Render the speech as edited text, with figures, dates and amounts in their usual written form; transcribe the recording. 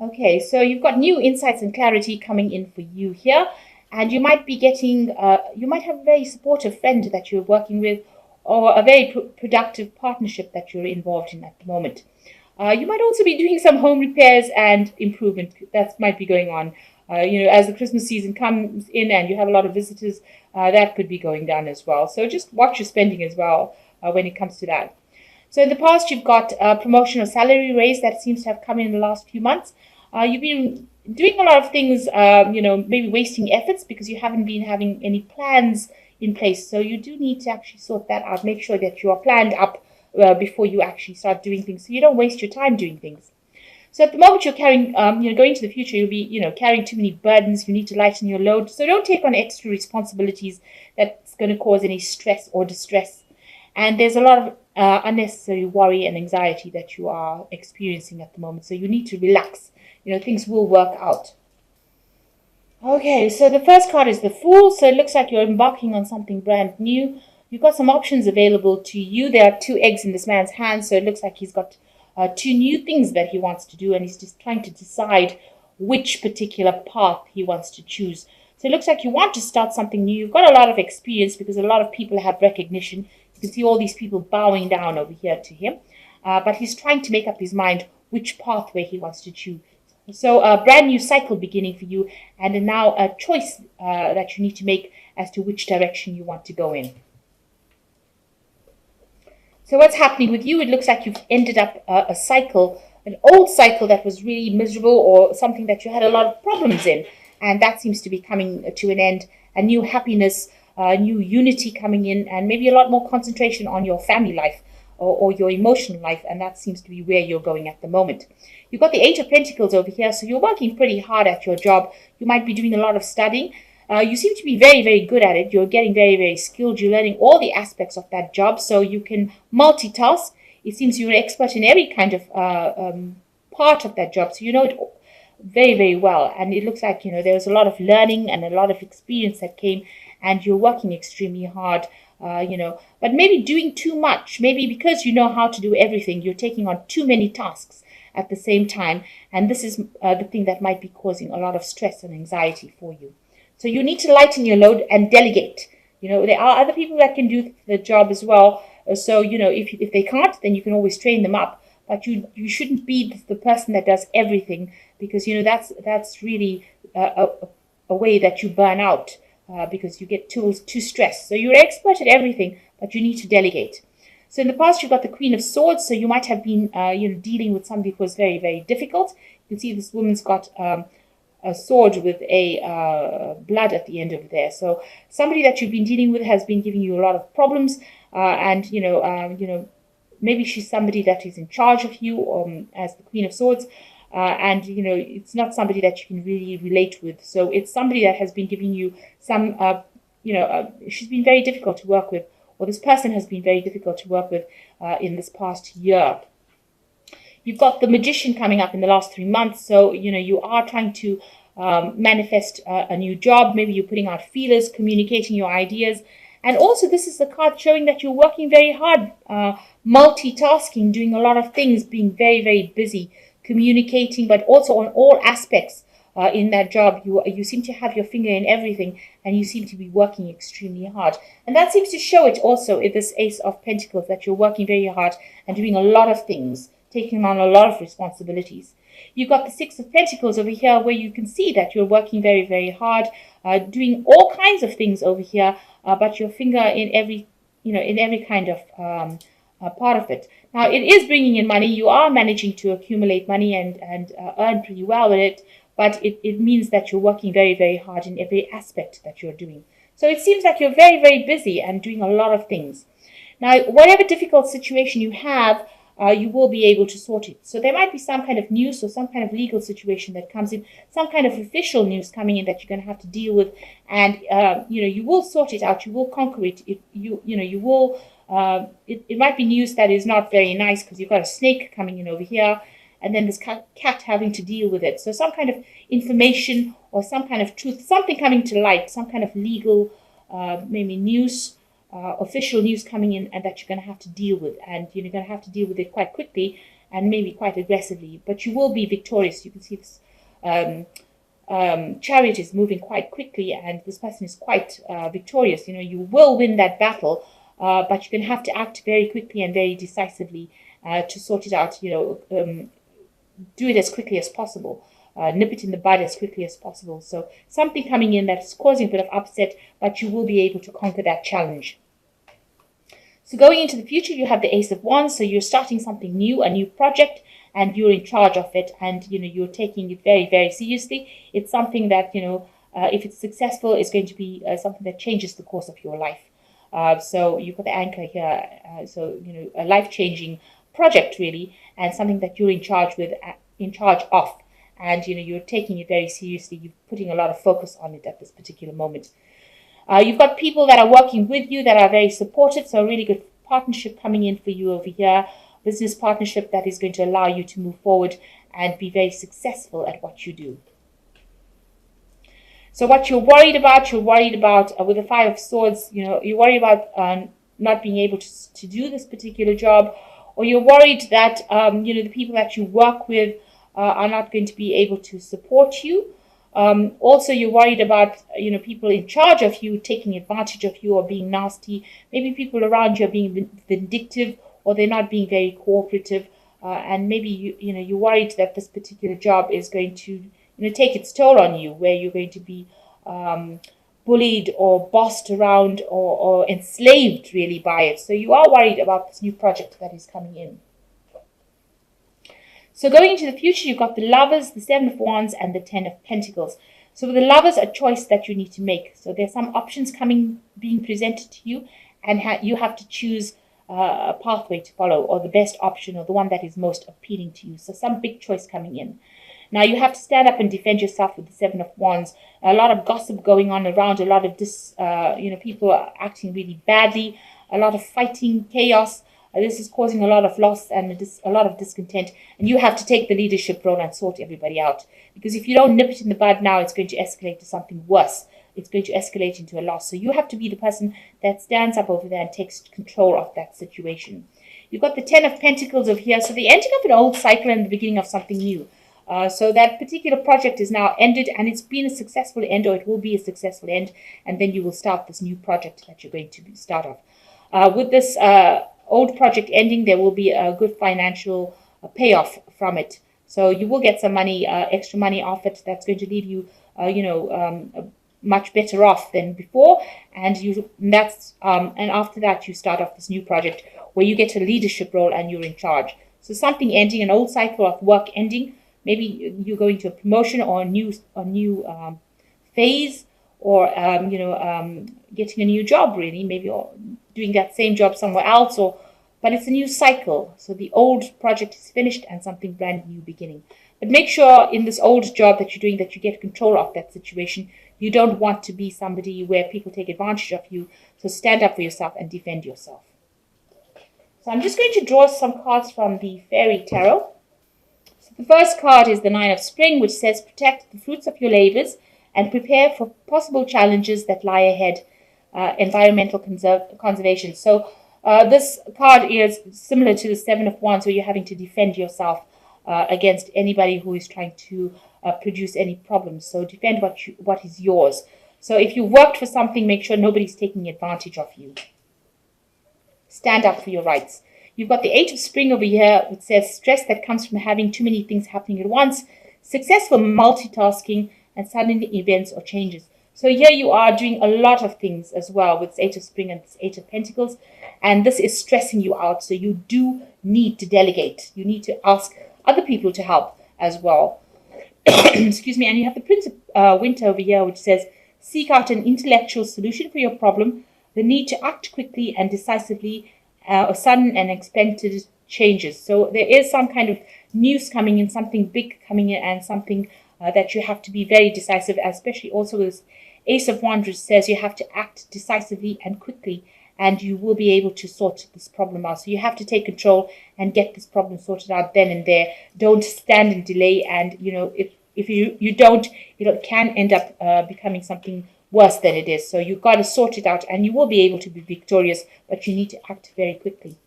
Okay, so you've got new insights and clarity coming in for you here, and you might be getting, you might have a very supportive friend that you're working with, or a very productive partnership that you're involved in at the moment. You might also be doing some home repairs and improvement that might be going on. As the Christmas season comes in and you have a lot of visitors, that could be going down as well. So just watch your spending as well when it comes to that. So in the past, you've got a promotion or salary raise that seems to have come in the last few months. You've been doing a lot of things, maybe wasting efforts because you haven't been having any plans in place. So you do need to actually sort that out. Make sure that you are planned up before you actually start doing things, so you don't waste your time doing things. So at the moment you're carrying, going to the future, you'll be, carrying too many burdens. You need to lighten your load. So don't take on extra responsibilities that's going to cause any stress or distress. And there's a lot of unnecessary worry and anxiety that you are experiencing at the moment. So you need to relax. Things will work out. Okay, so the first card is the Fool. So it looks like you're embarking on something brand new. You've got some options available to you. There are two eggs in this man's hand, so it looks like he's got two new things that he wants to do, and he's just trying to decide which particular path he wants to choose. So it looks like you want to start something new. You've got a lot of experience because a lot of people have recognition. You can see all these people bowing down over here to him, but he's trying to make up his mind which pathway he wants to choose. So a brand new cycle beginning for you, and now a choice that you need to make as to which direction you want to go in. So what's happening with you? It looks like you've ended up a cycle, an old cycle that was really miserable, or something that you had a lot of problems in, and that seems to be coming to an end. A new happiness, new unity coming in, and maybe a lot more concentration on your family life or your emotional life, and that seems to be where you're going at the moment. You've got the Eight of Pentacles over here, so you're working pretty hard at your job. You might be doing a lot of studying. You seem to be very, very good at it. You're getting very, very skilled. You're learning all the aspects of that job, so you can multitask. It seems you're an expert in every kind of part of that job, so you know it very, very well. And it looks like, there was a lot of learning and a lot of experience that came, and you're working extremely hard. But maybe doing too much, maybe because you know how to do everything, you're taking on too many tasks at the same time, and this is the thing that might be causing a lot of stress and anxiety for you. So you need to lighten your load and delegate. There are other people that can do the job as well. So, if they can't, then you can always train them up. But you shouldn't be the person that does everything, because, that's really a way that you burn out. Because you get too stressed. So you're an expert at everything, but you need to delegate. So in the past, you've got the Queen of Swords. So you might have been, dealing with somebody who was very, very difficult. You can see this woman's got a sword with a blood at the end of there. So somebody that you've been dealing with has been giving you a lot of problems, and maybe she's somebody that is in charge of you as the Queen of Swords. And it's not somebody that you can really relate with. So it's somebody that has been giving you some, she's been very difficult to work with, or this person has been very difficult to work with in this past year. You've got the Magician coming up in the last 3 months. So, you are trying to manifest a new job. Maybe you're putting out feelers, communicating your ideas. And also, this is the card showing that you're working very hard, multitasking, doing a lot of things, being very, very busy, communicating, but also on all aspects in that job. You seem to have your finger in everything, and you seem to be working extremely hard. And that seems to show it also in this Ace of Pentacles, that you're working very hard and doing a lot of things, taking on a lot of responsibilities. You've got the Six of Pentacles over here, where you can see that you're working very, very hard, doing all kinds of things over here, but your finger in every kind of part of it. Now, it is bringing in money. You are managing to accumulate money and earn pretty well with it, but it means that you're working very, very hard in every aspect that you're doing. So it seems like you're very, very busy and doing a lot of things. Now, whatever difficult situation you have, you will be able to sort it. So there might be some kind of news or some kind of legal situation that comes in, some kind of official news coming in that you're going to have to deal with, and you will sort it out. You will conquer it. You will. It might be news that is not very nice, because you've got a snake coming in over here, and then this cat having to deal with it. So some kind of information or some kind of truth, something coming to light, some kind of legal, maybe news, official news coming in, and that you're going to have to deal with. And you're going to have to deal with it quite quickly. and maybe quite aggressively, but you will be victorious. You can see this chariot is moving quite quickly, and this person is quite victorious. You will win that battle, but you're going to have to act very quickly and very decisively to sort it out. Do it as quickly as possible. Nip it in the bud as quickly as possible. So something coming in that's causing a bit of upset, but you will be able to conquer that challenge. So going into the future, you have the Ace of Wands. So you're starting something new, a new project, and you're in charge of it, and you're taking it very, very seriously. It's something that if it's successful, it's going to be something that changes the course of your life. So you've got the anchor here. So a life-changing project really, and something that you're in charge of, and you're taking it very seriously. You're putting a lot of focus on it at this particular moment. You've got people that are working with you that are very supportive, so a really good partnership coming in for you over here. Business partnership that is going to allow you to move forward and be very successful at what you do. So what you're worried about with the Five of Swords, you're worried about not being able to do this particular job, or you're worried that the people that you work with are not going to be able to support you. Also, you're worried about people in charge of you taking advantage of you or being nasty. Maybe people around you are being vindictive, or they're not being very cooperative, and maybe you're worried that this particular job is going to take its toll on you, where you're going to be bullied or bossed around or enslaved really by it. So you are worried about this new project that is coming in. So going into the future, you've got the Lovers, the Seven of Wands, and the Ten of Pentacles. So with the Lovers, a choice that you need to make. So there's some options being presented to you, and you have to choose a pathway to follow, or the best option, or the one that is most appealing to you. So some big choice coming in. Now you have to stand up and defend yourself with the Seven of Wands. A lot of gossip going on around, a lot of people are acting really badly, a lot of fighting, chaos. This is causing a lot of loss and a lot of discontent, and you have to take the leadership role and sort everybody out. Because if you don't nip it in the bud now, it's going to escalate to something worse. It's going to escalate into a loss. So you have to be the person that stands up over there and takes control of that situation. You've got the Ten of Pentacles over here. So the ending of an old cycle and the beginning of something new. So that particular project is now ended, and it's been a successful end, or it will be a successful end, and then you will start this new project that you're going to start off. With this old project ending, there will be a good financial payoff from it. So you will get some money, extra money off it. That's going to leave you, much better off than before. And after that, you start off this new project where you get a leadership role and you're in charge. So something ending, an old cycle of work ending. Maybe you're going to a promotion or a new phase, or getting a new job really. Maybe you're doing that same job somewhere else, but it's a new cycle. So the old project is finished and something brand new beginning. But make sure in this old job that you're doing that you get control of that situation. You don't want to be somebody where people take advantage of you. So stand up for yourself and defend yourself. So I'm just going to draw some cards from the Fairy Tarot. So the first card is the Nine of Spring, which says protect the fruits of your labors and prepare for possible challenges that lie ahead. Environmental conservation. So this card is similar to the Seven of Wands, where you're having to defend yourself against anybody who is trying to produce any problems. So defend what is yours. So if you worked for something, make sure nobody's taking advantage of you. Stand up for your rights. You've got the Eight of Spring over here, which says stress that comes from having too many things happening at once, successful multitasking, and sudden events or changes. So here you are doing a lot of things as well with this Eight of Spring and this Eight of Pentacles, and this is stressing you out. So you do need to delegate. You need to ask other people to help as well. Excuse me. And you have the Prince of Winter over here, which says seek out an intellectual solution for your problem, the need to act quickly and decisively, or sudden and unexpected changes. So there is some kind of news coming in, something big coming in, and something that you have to be very decisive, especially also with this Ace of Wands, which says you have to act decisively and quickly, and you will be able to sort this problem out. So you have to take control and get this problem sorted out then and there. Don't stand and delay, and if you don't, it can end up becoming something worse than it is. So you've got to sort it out, and you will be able to be victorious, but you need to act very quickly.